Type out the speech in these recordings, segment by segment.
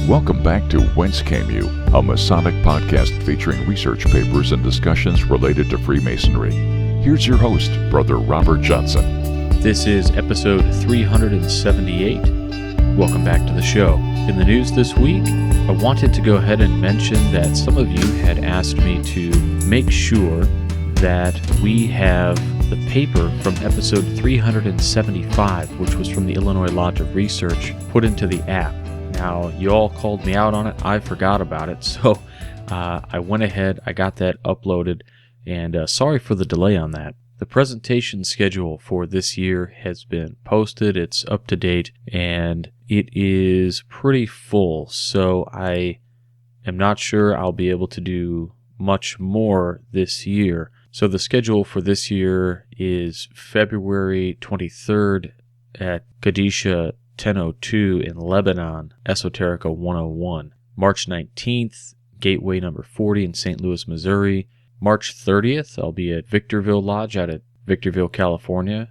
Welcome back to Whence Came You, a Masonic podcast featuring research papers and discussions related to Freemasonry. Here's your host, Brother Robert Johnson. This is episode 378. Welcome back to the show. In the news this week, I wanted to go ahead and mention that some of you had asked me to make sure that we have the paper from episode 375, which was from the Illinois Lodge of Research, put into the app. Now, you all called me out on it. I forgot about it, so I went ahead, I got that uploaded, and sorry for the delay on that. The presentation schedule for this year has been posted. It's up to date, and it is pretty full, so I am not sure I'll be able to do much more this year. So the schedule for this year is February 23rd at Kadisha 1002 in Lebanon, Esoterica 101. March 19th, Gateway number 40 in St. Louis, Missouri. March 30th, I'll be at Victorville Lodge out at Victorville, California.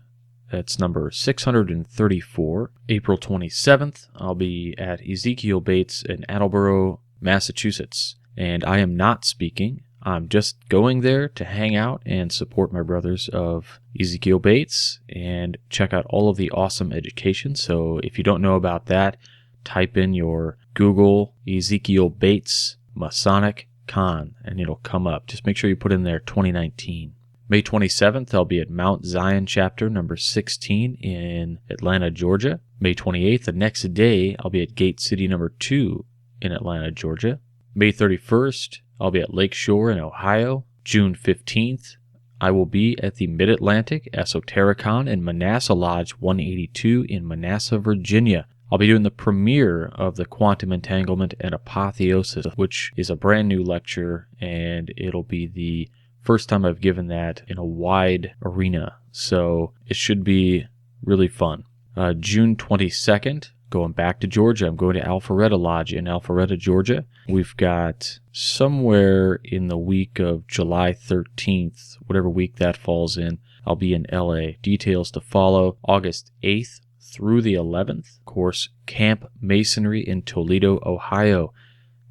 That's number 634. April 27th, I'll be at Ezekiel Bates in Attleboro, Massachusetts. And I am not speaking. I'm just going there to hang out and support my brothers of Ezekiel Bates and check out all of the awesome education. So if you don't know about that, type in your Google Ezekiel Bates Masonic Con and it'll come up. Just make sure you put in there 2019. May 27th, I'll be at Mount Zion chapter number 16 in Atlanta, Georgia. May 28th, the next day, I'll be at Gate City number 2 in Atlanta, Georgia. May 31st, I'll be at Lake Shore in Ohio. June 15th, I will be at the Mid-Atlantic Esotericon in Manassas Lodge 182 in Manassas, Virginia. I'll be doing the premiere of the Quantum Entanglement and Apotheosis, which is a brand new lecture, and it'll be the first time I've given that in a wide arena, so it should be really fun. June 22nd, going back to Georgia, I'm going to Alpharetta Lodge in Alpharetta, Georgia. We've got somewhere in the week of July 13th, whatever week that falls in, I'll be in LA. Details to follow. August 8th through the 11th, of course, Camp Masonry in Toledo, Ohio.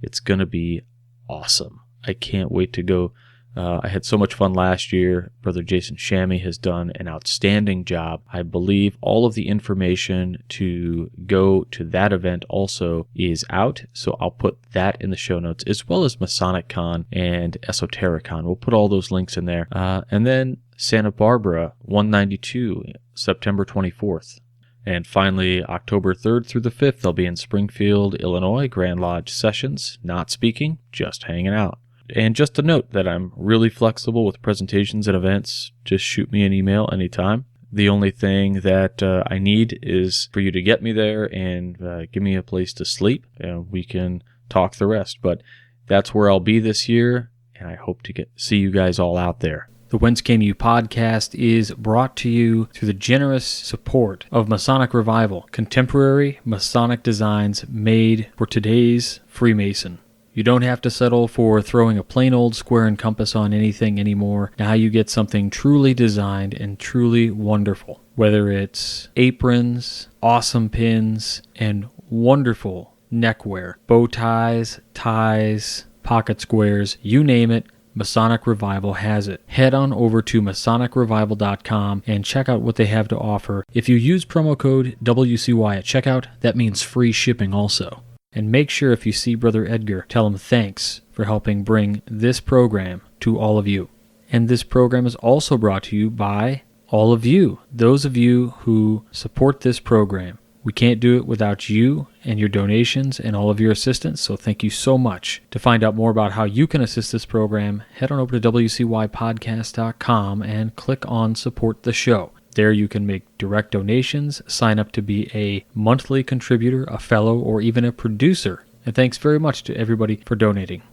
It's going to be awesome. I can't wait to go. I had so much fun last year. Brother Jason Shammy has done an outstanding job. I believe all of the information to go to that event also is out, so I'll put that in the show notes, as well as Masonic Con and Esotericon. We'll put all those links in there. And then Santa Barbara 192, September 24th. And finally, October 3rd through the 5th, I'll be in Springfield, Illinois, Grand Lodge Sessions, not speaking, just hanging out. And just a note that I'm really flexible with presentations and events. Just shoot me an email anytime. The only thing that I need is for you to get me there and give me a place to sleep, and we can talk the rest. But that's where I'll be this year, and I hope to see you guys all out there. The Whence Came You podcast is brought to you through the generous support of Masonic Revival, contemporary Masonic designs made for today's Freemason. You don't have to settle for throwing a plain old square and compass on anything anymore. Now you get something truly designed and truly wonderful. Whether it's aprons, awesome pins, and wonderful neckwear, bow ties, ties, pocket squares, you name it, Masonic Revival has it. Head on over to MasonicRevival.com and check out what they have to offer. If you use promo code WCY at checkout, that means free shipping also. And make sure if you see Brother Edgar, tell him thanks for helping bring this program to all of you. And this program is also brought to you by all of you, those of you who support this program. We can't do it without you and your donations and all of your assistance, so thank you so much. To find out more about how you can assist this program, head on over to WCYpodcast.com and click on Support the Show. There you can make direct donations, sign up to be a monthly contributor, a fellow, or even a producer. And thanks very much to everybody for donating.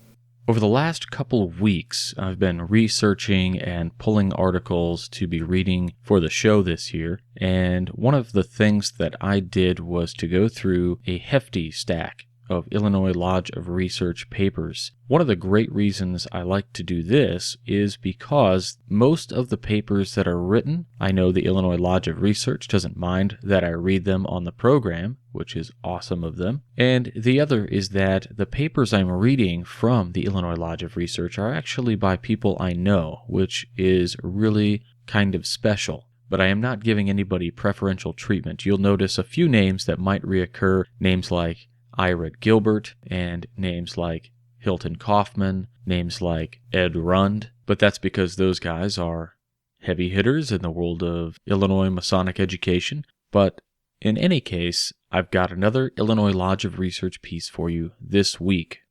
Over the last couple of weeks, I've been researching and pulling articles to be reading for the show this year. And one of the things that I did was to go through a hefty stack of Illinois Lodge of Research papers. One of the great reasons I like to do this is because most of the papers that are written, I know the Illinois Lodge of Research doesn't mind that I read them on the program, which is awesome of them. And the other is that the papers I'm reading from the Illinois Lodge of Research are actually by people I know, which is really kind of special. But I am not giving anybody preferential treatment. You'll notice a few names that might reoccur, names like Ira Gilbert and names like Hilton Kaufman, names like Ed Rund, but that's because those guys are heavy hitters in the world of Illinois Masonic education. But in any case, I've got another Illinois Lodge of Research piece for you this week.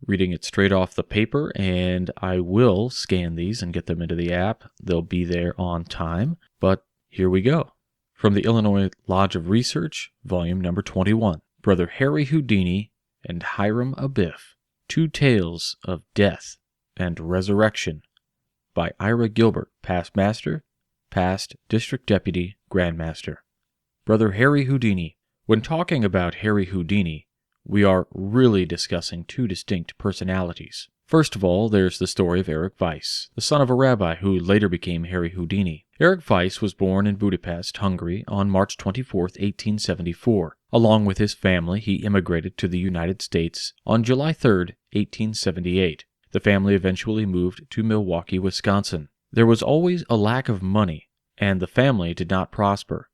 Reading it straight off the paper, and I will scan these and get them into the app. They'll be there on time, but here we go. From the Illinois Lodge of Research, volume number 21, Brother Harry Houdini and Hiram Abiff, Two Tales of Death and Resurrection, by Ira Gilbert, past master, past district deputy, Grand Master. Brother Harry Houdini. When talking about Harry Houdini, we are really discussing two distinct personalities. First of all, there's the story of Eric Weiss, the son of a rabbi who later became Harry Houdini. Eric Weiss was born in Budapest, Hungary, on March 24, 1874. Along with his family, he immigrated to the United States on July 3, 1878. The family eventually moved to Milwaukee, Wisconsin. There was always a lack of money, and the family did not prosper.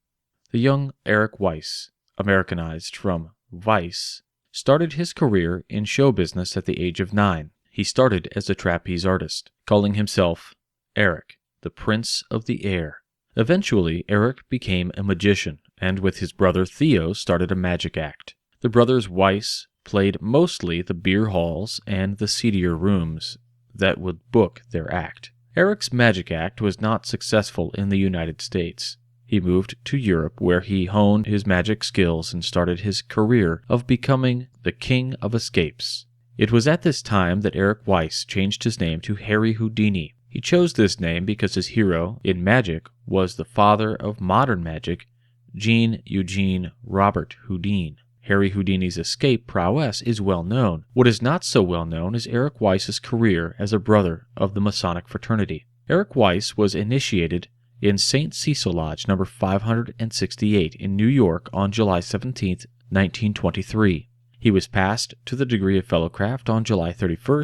The young Eric Weiss, Americanized from Weiss, started his career in show business at the age of 9. He started as a trapeze artist, calling himself Eric, the Prince of the Air. Eventually, Eric became a magician, and with his brother Theo started a magic act. The brothers Weiss played mostly the beer halls and the seedier rooms that would book their act. Eric's magic act was not successful in the United States. He moved to Europe, where he honed his magic skills and started his career of becoming the King of Escapes. It was at this time that Eric Weiss changed his name to Harry Houdini. He chose this name because his hero in magic was the father of modern magic, Jean Eugene Robert Houdin. Harry Houdini's escape prowess is well known. What is not so well known is Eric Weiss's career as a brother of the Masonic fraternity. Eric Weiss was initiated in St. Cecil Lodge number 568 in New York on July 17, 1923. He was passed to the degree of Fellowcraft on July 31,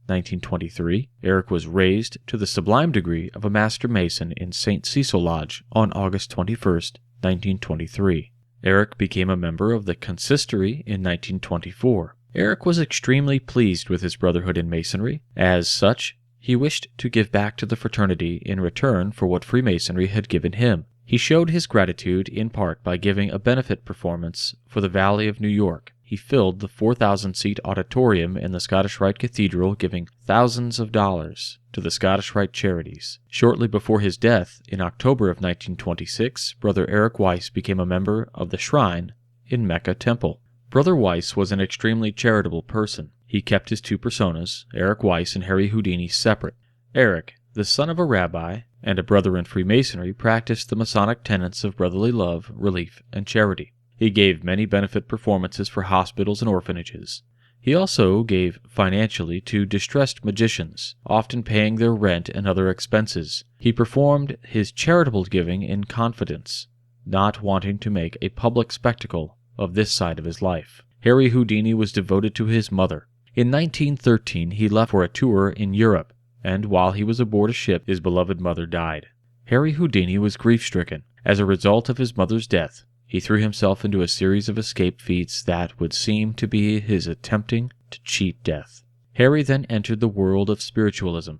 1923. Eric was raised to the sublime degree of a Master Mason in St. Cecil Lodge on August 21, 1923. Eric became a member of the Consistory in 1924. Eric was extremely pleased with his brotherhood in Masonry. As such, he wished to give back to the fraternity in return for what Freemasonry had given him. He showed his gratitude in part by giving a benefit performance for the Valley of New York. He filled the 4,000-seat auditorium in the Scottish Rite Cathedral, giving thousands of dollars to the Scottish Rite charities. Shortly before his death, in October of 1926, Brother Eric Weiss became a member of the Shrine in Mecca Temple. Brother Weiss was an extremely charitable person. He kept his two personas, Eric Weiss and Harry Houdini, separate. Eric, the son of a rabbi and a brother in Freemasonry, practiced the Masonic tenets of brotherly love, relief, and charity. He gave many benefit performances for hospitals and orphanages. He also gave financially to distressed magicians, often paying their rent and other expenses. He performed his charitable giving in confidence, not wanting to make a public spectacle of this side of his life. Harry Houdini was devoted to his mother. In 1913, he left for a tour in Europe, and while he was aboard a ship, his beloved mother died. Harry Houdini was grief-stricken. As a result of his mother's death, he threw himself into a series of escape feats that would seem to be his attempting to cheat death. Harry then entered the world of spiritualism.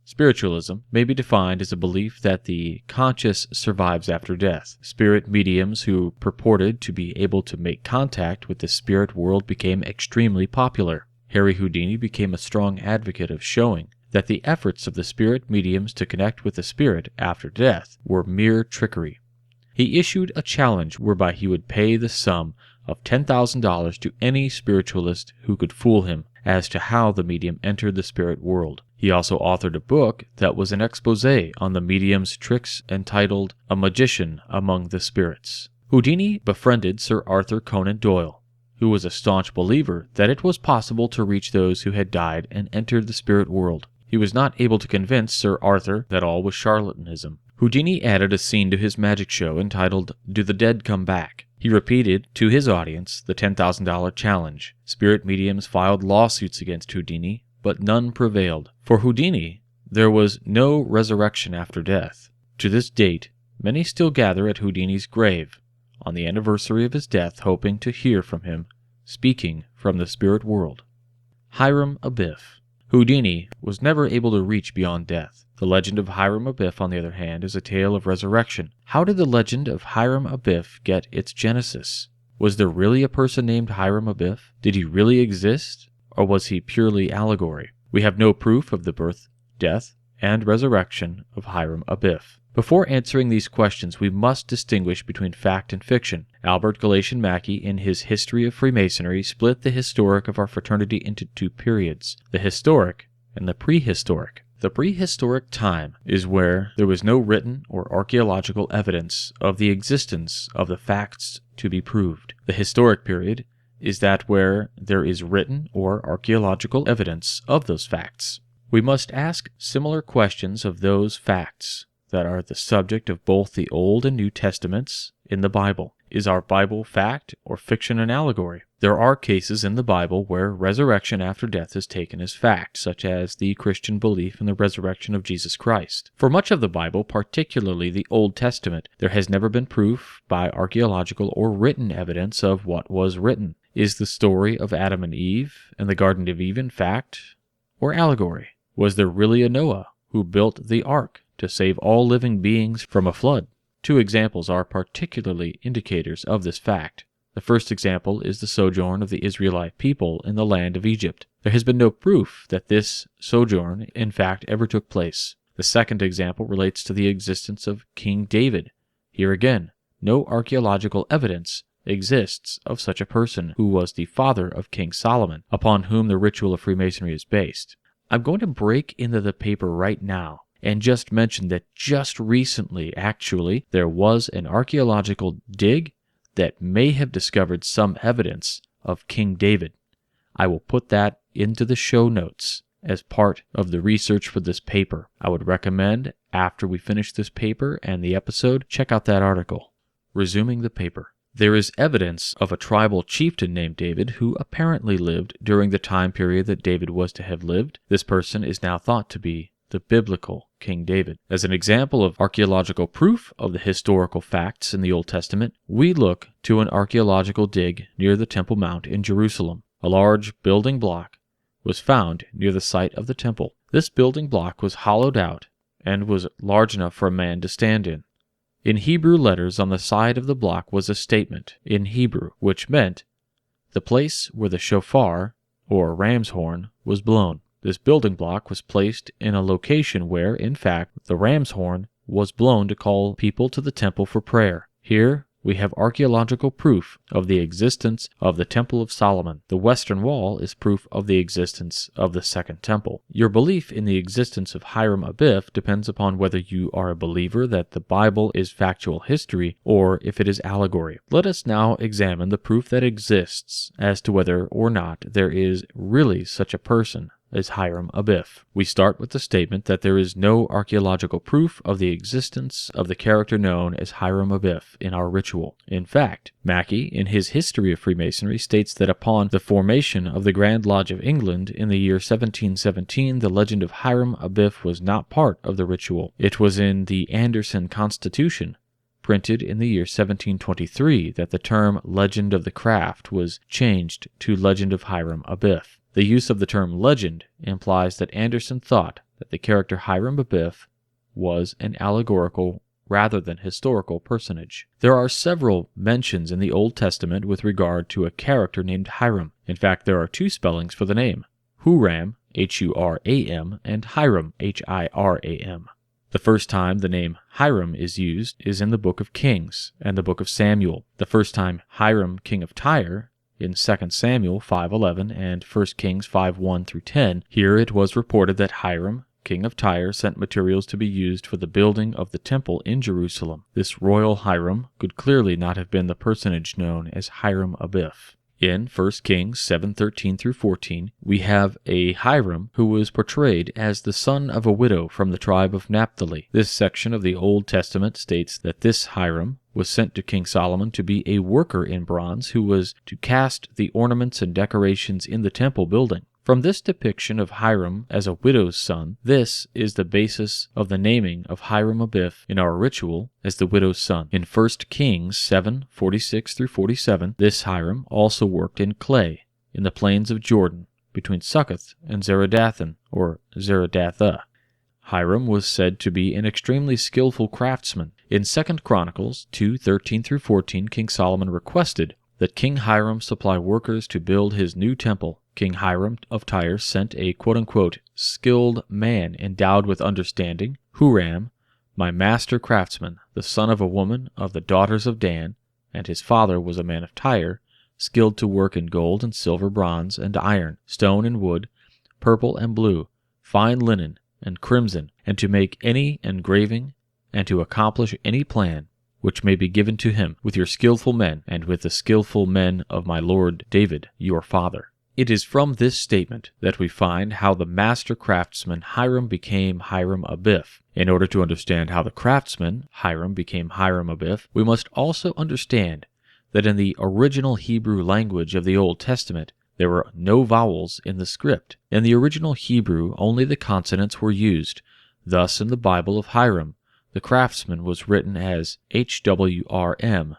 Spiritualism may be defined as a belief that the conscious survives after death. Spirit mediums who purported to be able to make contact with the spirit world became extremely popular. Harry Houdini became a strong advocate of showing that the efforts of the spirit mediums to connect with the spirit after death were mere trickery. He issued a challenge whereby he would pay the sum of $10,000 to any spiritualist who could fool him as to how the medium entered the spirit world. He also authored a book that was an exposé on the medium's tricks entitled A Magician Among the Spirits. Houdini befriended Sir Arthur Conan Doyle, who was a staunch believer that it was possible to reach those who had died and entered the spirit world. He was not able to convince Sir Arthur that all was charlatanism. Houdini added a scene to his magic show entitled, "Do the Dead Come Back?" He repeated to his audience the $10,000 challenge. Spirit mediums filed lawsuits against Houdini, but none prevailed. For Houdini, there was no resurrection after death. To this date, many still gather at Houdini's grave on the anniversary of his death, hoping to hear from him, speaking from the spirit world. Hiram Abiff. Houdini was never able to reach beyond death. The legend of Hiram Abiff, on the other hand, is a tale of resurrection. How did the legend of Hiram Abiff get its genesis? Was there really a person named Hiram Abiff? Did he really exist, or was he purely allegory? We have no proof of the birth, death, and resurrection of Hiram Abiff. Before answering these questions, we must distinguish between fact and fiction. Albert Galatian Mackey, in his History of Freemasonry, split the historic of our fraternity into two periods, the historic and the prehistoric. The prehistoric time is where there was no written or archaeological evidence of the existence of the facts to be proved. The historic period is that where there is written or archaeological evidence of those facts. We must ask similar questions of those facts that are the subject of both the Old and New Testaments in the Bible. Is our Bible fact or fiction and allegory? There are cases in the Bible where resurrection after death is taken as fact, such as the Christian belief in the resurrection of Jesus Christ. For much of the Bible, particularly the Old Testament, there has never been proof by archaeological or written evidence of what was written. Is the story of Adam and Eve and the Garden of Eden fact or allegory? Was there really a Noah who built the ark to save all living beings from a flood? Two examples are particularly indicators of this fact. The first example is the sojourn of the Israelite people in the land of Egypt. There has been no proof that this sojourn, in fact, ever took place. The second example relates to the existence of King David. Here again, no archaeological evidence exists of such a person, who was the father of King Solomon, upon whom the ritual of Freemasonry is based. I'm going to break into the paper right now and just mention that just recently, actually, there was an archaeological dig that may have discovered some evidence of King David. I will put that into the show notes as part of the research for this paper. I would recommend, after we finish this paper and the episode, check out that article. Resuming the paper. There is evidence of a tribal chieftain named David who apparently lived during the time period that David was to have lived. This person is now thought to be the biblical King David. As an example of archaeological proof of the historical facts in the Old Testament, we look to an archaeological dig near the Temple Mount in Jerusalem. A large building block was found near the site of the temple. This building block was hollowed out and was large enough for a man to stand in. In Hebrew letters on the side of the block was a statement in Hebrew, which meant the place where the shofar, or ram's horn, was blown. This building block was placed in a location where, in fact, the ram's horn was blown to call people to the temple for prayer. Here we have archaeological proof of the existence of the Temple of Solomon. The Western Wall is proof of the existence of the Second Temple. Your belief in the existence of Hiram Abiff depends upon whether you are a believer that the Bible is factual history or if it is allegory. Let us now examine the proof that exists as to whether or not there is really such a person as Hiram Abiff. We start with the statement that there is no archaeological proof of the existence of the character known as Hiram Abiff in our ritual. In fact, Mackey, in his History of Freemasonry, states that upon the formation of the Grand Lodge of England in the year 1717, the legend of Hiram Abiff was not part of the ritual. It was in the Anderson Constitution, printed in the year 1723, that the term Legend of the Craft was changed to Legend of Hiram Abiff. The use of the term legend implies that Anderson thought that the character Hiram Abiff was an allegorical rather than historical personage. There are several mentions in the Old Testament with regard to a character named Hiram. In fact, there are two spellings for the name: Huram, H-U-R-A-M, and Hiram, H-I-R-A-M. The first time the name Hiram is used is in the Book of Kings and the Book of Samuel. The first time Hiram, king of Tyre, in 2 Samuel 5:11 and 1 Kings 5:1 through 10, here it was reported that Hiram, king of Tyre, sent materials to be used for the building of the temple in Jerusalem. This royal Hiram could clearly not have been the personage known as Hiram Abiff. In 1 Kings 7:13 through 14, we have a Hiram who was portrayed as the son of a widow from the tribe of Naphtali. This section of the Old Testament states that this Hiram was sent to King Solomon to be a worker in bronze who was to cast the ornaments and decorations in the temple building. From this depiction of Hiram as a widow's son, this is the basis of the naming of Hiram Abiff in our ritual as the widow's son. In 1 Kings 7:46 through 47, this Hiram also worked in clay in the plains of Jordan between Succoth and Zeradathan, or Zeradatha. Hiram was said to be an extremely skillful craftsman. In 2 Chronicles 2:13 through 14, King Solomon requested that King Hiram supply workers to build his new temple. King Hiram of Tyre sent a quote-unquote skilled man endowed with understanding, Huram, my master craftsman, the son of a woman of the daughters of Dan, and his father was a man of Tyre, skilled to work in gold and silver, bronze and iron, stone and wood, purple and blue, fine linen and crimson, and to make any engraving, and to accomplish any plan which may be given to him with your skillful men, and with the skillful men of my lord David, your father. It is from this statement that we find how the master craftsman Hiram became Hiram Abiff. In order to understand how the craftsman Hiram became Hiram Abiff, we must also understand that in the original Hebrew language of the Old Testament, there were no vowels in the script. In the original Hebrew, only the consonants were used. Thus, in the Bible of Hiram, the craftsman was written as Hwrmby,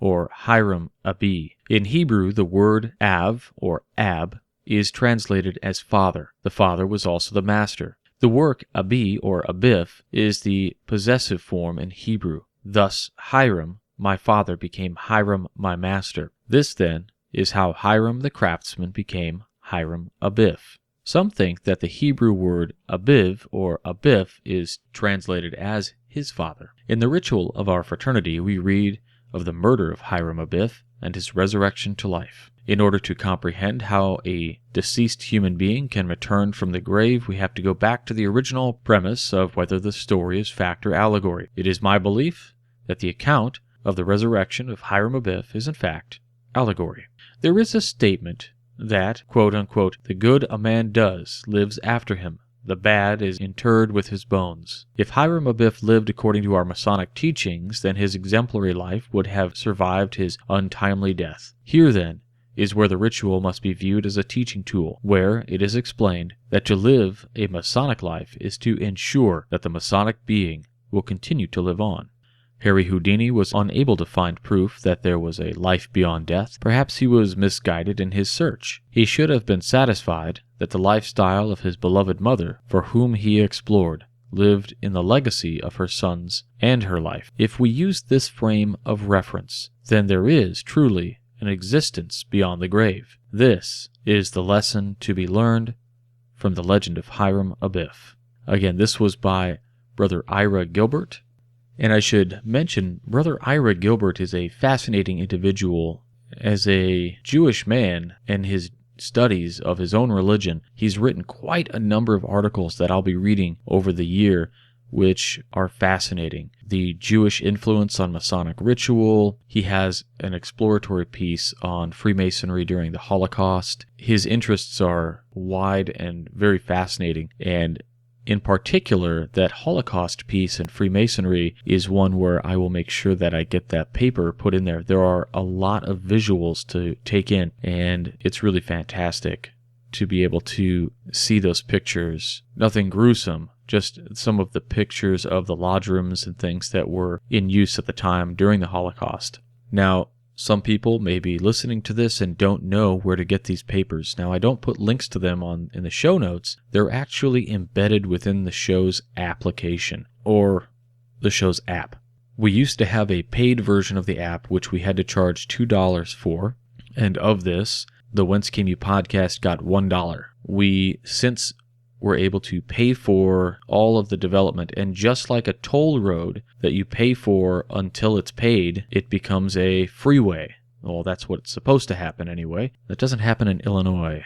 or Hiram Abi. In Hebrew, the word Av, or Ab, is translated as father. The father was also the master. The work Abi, or Abiff, is the possessive form in Hebrew. Thus, Hiram, my father, became Hiram, my master. This, then, is how Hiram the craftsman became Hiram Abiff. Some think that the Hebrew word Abiv, or Abiff, is translated as his father. In the ritual of our fraternity, we read of the murder of Hiram Abiff and his resurrection to life. In order to comprehend how a deceased human being can return from the grave, we have to go back to the original premise of whether the story is fact or allegory. It is my belief that the account of the resurrection of Hiram Abiff is in fact allegory. There is a statement that, quote-unquote, the good a man does lives after him, the bad is interred with his bones. If Hiram Abiff lived according to our Masonic teachings, then his exemplary life would have survived his untimely death. Here, then, is where the ritual must be viewed as a teaching tool, where it is explained that to live a Masonic life is to ensure that the Masonic being will continue to live on. Harry Houdini was unable to find proof that there was a life beyond death. Perhaps he was misguided in his search. He should have been satisfied that the lifestyle of his beloved mother, for whom he explored, lived in the legacy of her sons and her life. If we use this frame of reference, then there is truly an existence beyond the grave. This is the lesson to be learned from the legend of Hiram Abiff. Again, this was by Brother Ira Gilbert. And I should mention, Brother Ira Gilbert is a fascinating individual. As a Jewish man and his studies of his own religion, he's written quite a number of articles that I'll be reading over the year, which are fascinating. The Jewish influence on Masonic ritual. He has an exploratory piece on Freemasonry during the Holocaust. His interests are wide and very fascinating, and in particular, that Holocaust piece in Freemasonry is one where I will make sure that I get that paper put in there. There are a lot of visuals to take in, and it's really fantastic to be able to see those pictures. Nothing gruesome, just some of the pictures of the lodge rooms and things that were in use at the time during the Holocaust. Now, some people may be listening to this and don't know where to get these papers. Now, I don't put links to them in the show notes. They're actually embedded within the show's application, or the show's app. We used to have a paid version of the app, which we had to charge $2 for, and of this, the Whence Came You podcast got $1. We since were able to pay for all of the development, and just like a toll road that you pay for until it's paid, it becomes a freeway. Well, that's what's supposed to happen anyway. That doesn't happen in Illinois.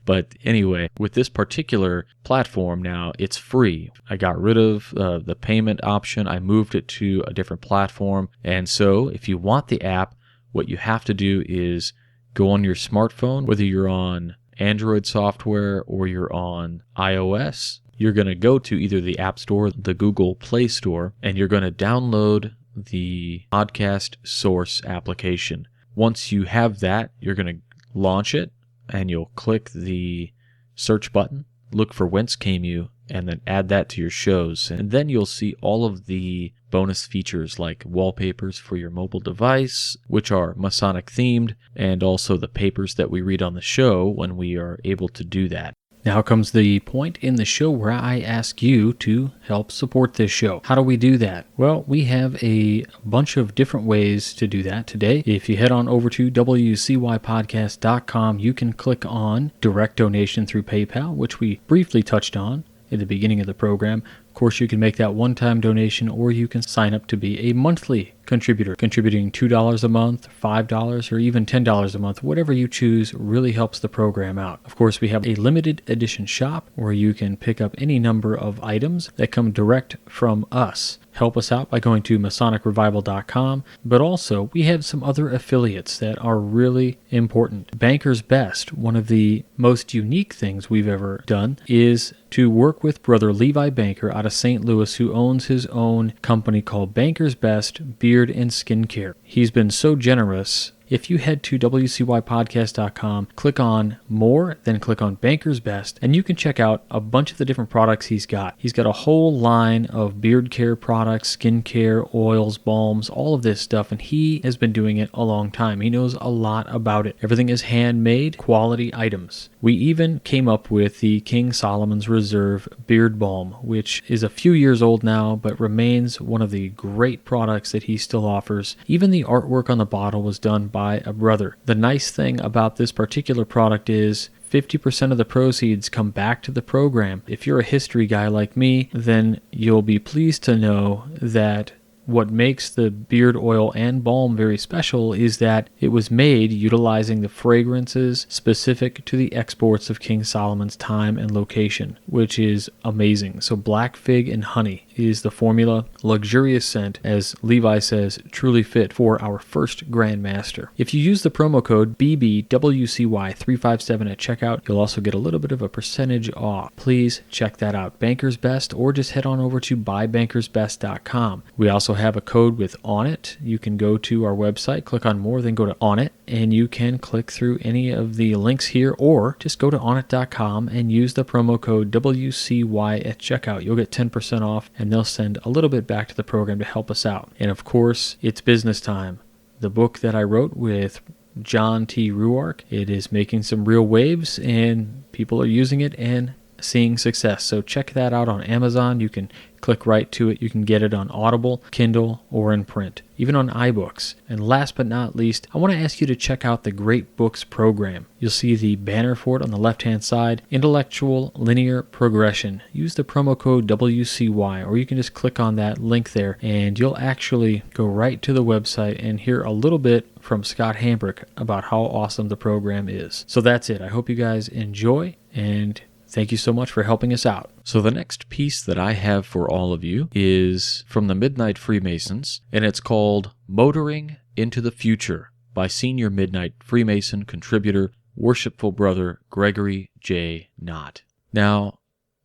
But anyway, with this particular platform now, it's free. I got rid of the payment option. I moved it to a different platform. And so if you want the app, What you have to do is go on your smartphone, whether you're on Android software or you're on iOS. You're going to go to either the App Store or the Google Play Store, and you're going to download the Podcast Source application. Once you have that, you're going to launch it, and you'll click the search button, look for Whence Came You, and then add that to your shows. And then you'll see all of the bonus features like wallpapers for your mobile device, which are Masonic themed, and also the papers that we read on the show when we are able to do that. Now comes the point in the show where I ask you to help support this show. How do we do that? Well, we have a bunch of different ways to do that today. If you head on over to wcypodcast.com, you can click on direct donation through PayPal, which we briefly touched on at the beginning of the program. Of course, you can make that one-time donation, or you can sign up to be a monthly contributor. Contributing $2 a month, $5, or even $10 a month, whatever you choose really helps the program out. Of course, we have a limited edition shop where you can pick up any number of items that come direct from us. Help us out by going to MasonicRevival.com, but also we have some other affiliates that are really important. Banker's Best, one of the most unique things we've ever done, is to work with Brother Levi Banker out of St. Louis, who owns his own company called Banker's Best Beard and Skincare. He's been so generous. If you head to wcypodcast.com, click on More, then click on Banker's Best, and you can check out a bunch of the different products he's got. He's got a whole line of beard care products, skin care, oils, balms, all of this stuff, and he has been doing it a long time. He knows a lot about it. Everything is handmade, quality items. We even came up with the King Solomon's Reserve Beard Balm, which is a few years old now, but remains one of the great products that he still offers. Even the artwork on the bottle was done by a brother. The nice thing about this particular product is 50% of the proceeds come back to the program. If you're a history guy like me, then you'll be pleased to know that what makes the beard oil and balm very special is that it was made utilizing the fragrances specific to the exports of King Solomon's time and location, which is amazing. So black fig and honey is the formula. Luxurious scent, as Levi says, truly fit for our first Grand Master. If you use the promo code BBWCY357 at checkout, you'll also get a little bit of a percentage off. Please check that out. Banker's Best, or just head on over to buybankersbest.com. We also have a code with On It. You can go to our website, click on More, then go to On It, and you can click through any of the links here, or just go to onit.com and use the promo code WCY at checkout. You'll get 10% off, and they'll send a little bit back to the program to help us out. And of course, it's business time. The book that I wrote with John T. Ruark, it is making some real waves, and people are using it and seeing success. So check that out on Amazon. You can click right to it. You can get it on Audible, Kindle, or in print, even on iBooks. And last but not least, I want to ask you to check out the Great Books program. You'll see the banner for it on the left-hand side, Intellectual Linear Progression. Use the promo code WCY, or you can just click on that link there, and you'll actually go right to the website and hear a little bit from Scott Hambrick about how awesome the program is. So that's it. I hope you guys enjoy, and thank you so much for helping us out. So the next piece that I have for all of you is from the Midnight Freemasons, and it's called Motoring into the Future by Senior Midnight Freemason contributor, Worshipful Brother Gregory J. Knott. Now,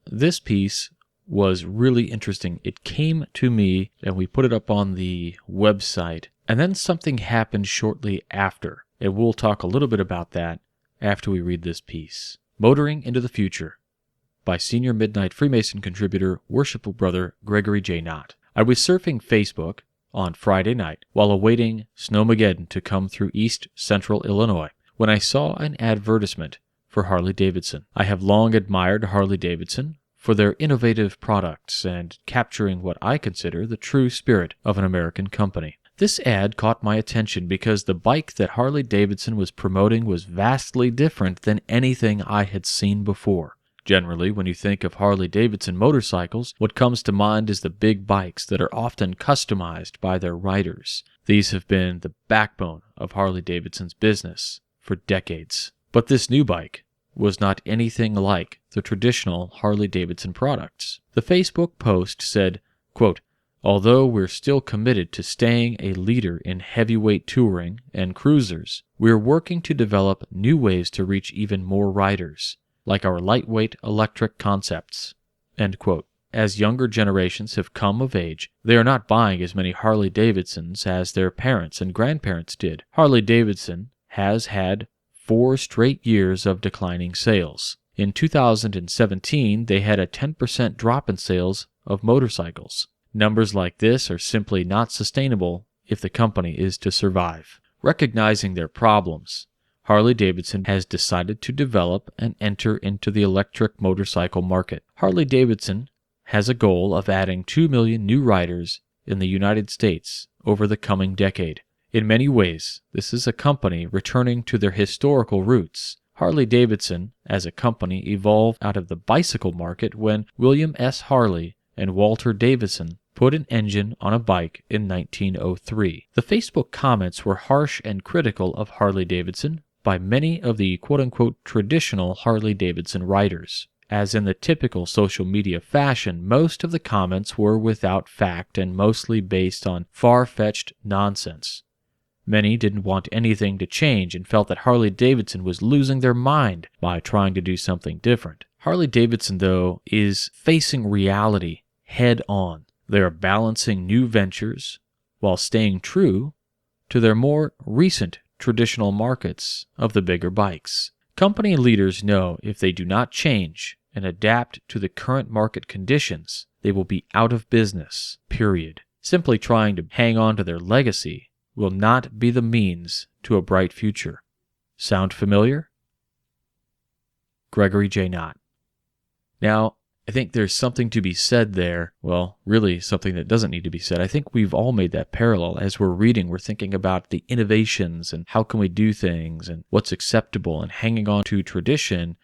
this piece was really interesting. It came to me, and we put it up on the website, and then something happened shortly after, and we'll talk a little bit about that after we read this piece. Motoring into the Future by Senior Midnight Freemason contributor, Worshipful Brother Gregory J. Knott. I was surfing Facebook on Friday night while awaiting Snowmageddon to come through East Central Illinois when I saw an advertisement for Harley-Davidson. I have long admired Harley-Davidson for their innovative products and capturing what I consider the true spirit of an American company. This ad caught my attention because the bike that Harley-Davidson was promoting was vastly different than anything I had seen before. Generally, when you think of Harley-Davidson motorcycles, what comes to mind is the big bikes that are often customized by their riders. These have been the backbone of Harley-Davidson's business for decades. But this new bike was not anything like the traditional Harley-Davidson products. The Facebook post said, quote, Although we're still committed to staying a leader in heavyweight touring and cruisers, we're working to develop new ways to reach even more riders, like our lightweight electric concepts." End quote. As younger generations have come of age, they are not buying as many Harley-Davidsons as their parents and grandparents did. Harley-Davidson has had 4 straight years of declining sales. In 2017, they had a 10% drop in sales of motorcycles. Numbers like this are simply not sustainable if the company is to survive. Recognizing their problems, Harley-Davidson has decided to develop and enter into the electric motorcycle market. Harley-Davidson has a goal of adding 2 million new riders in the United States over the coming decade. In many ways, this is a company returning to their historical roots. Harley-Davidson, as a company, evolved out of the bicycle market when William S. Harley and Walter Davidson put an engine on a bike in 1903. The Facebook comments were harsh and critical of Harley-Davidson by many of the quote-unquote traditional Harley-Davidson riders. As in the typical social media fashion, most of the comments were without fact and mostly based on far-fetched nonsense. Many didn't want anything to change and felt that Harley-Davidson was losing their mind by trying to do something different. Harley-Davidson, though, is facing reality head-on. They are balancing new ventures while staying true to their more recent traditional markets of the bigger bikes. Company leaders know if they do not change and adapt to the current market conditions, they will be out of business, period. Simply trying to hang on to their legacy will not be the means to a bright future. Sound familiar? Gregory J. Knott. Now, I think there's something to be said there. Well, really something that doesn't need to be said. I think we've all made that parallel. As we're reading, we're thinking about the innovations and how can we do things and what's acceptable and hanging on to tradition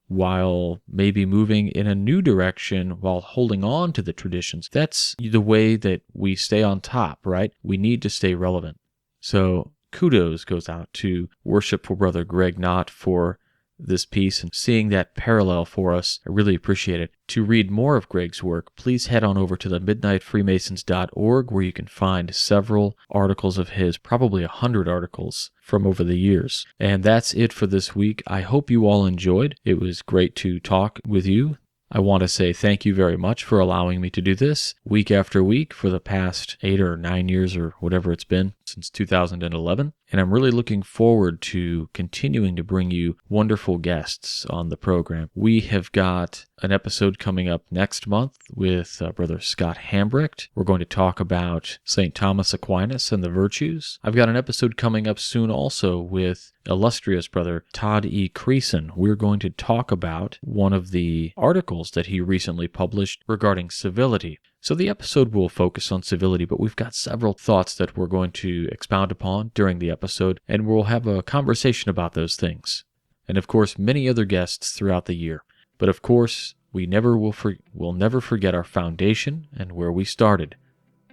while maybe moving in a new direction while holding on to the traditions. That's the way that we stay on top, right? We need to stay relevant. So kudos goes out to Worshipful Brother Greg Knott for this piece and seeing that parallel for us. I really appreciate it. To read more of Greg's work, please head on over to the midnightfreemasons.org where you can find several articles of his, probably 100 articles from over the years. And that's it for this week. I hope you all enjoyed. It was great to talk with you. I want to say thank you very much for allowing me to do this week after week for the past 8 or 9 years or whatever it's been since 2011. And I'm really looking forward to continuing to bring you wonderful guests on the program. We have got an episode coming up next month with Brother Scott Hambrecht. We're going to talk about St. Thomas Aquinas and the virtues. I've got an episode coming up soon also with illustrious Brother Todd E. Creason. We're going to talk about one of the articles that he recently published regarding civility. So the episode will focus on civility, but we've got several thoughts that we're going to expound upon during the episode, and we'll have a conversation about those things. And of course, many other guests throughout the year. But of course, we'll never forget our foundation and where we started,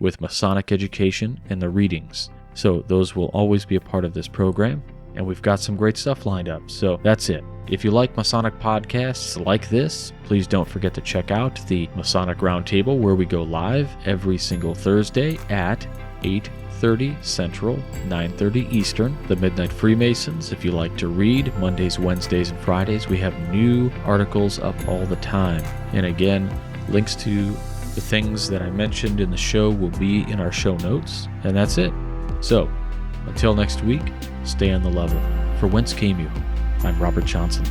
with Masonic education and the readings. So those will always be a part of this program, and we've got some great stuff lined up. So that's it. If you like Masonic podcasts like this, please don't forget to check out the Masonic Roundtable, where we go live every single Thursday at 8:30 Central, 9:30 Eastern. The Midnight Freemasons, if you like to read, Mondays, Wednesdays, and Fridays, we have new articles up all the time. And again, links to the things that I mentioned in the show will be in our show notes. And that's it. So, until next week, stay on the level. For Whence Came You? I'm Robert Johnson.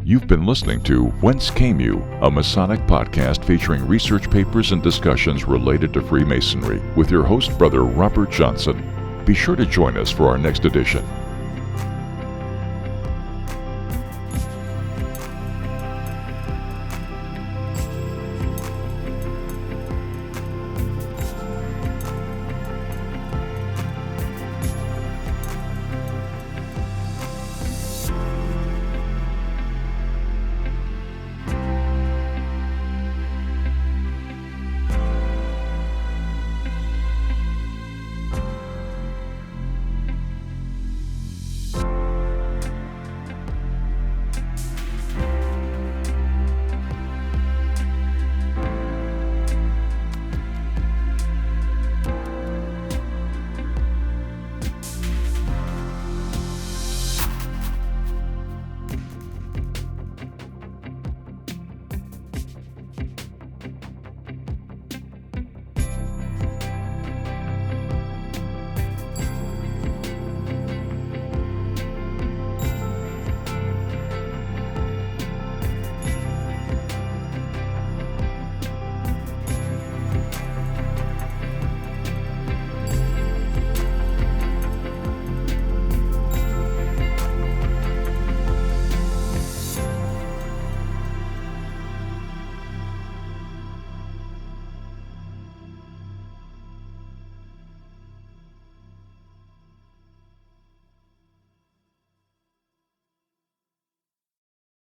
You've been listening to Whence Came You, a Masonic podcast featuring research papers and discussions related to Freemasonry with your host, Brother Robert Johnson. Be sure to join us for our next edition.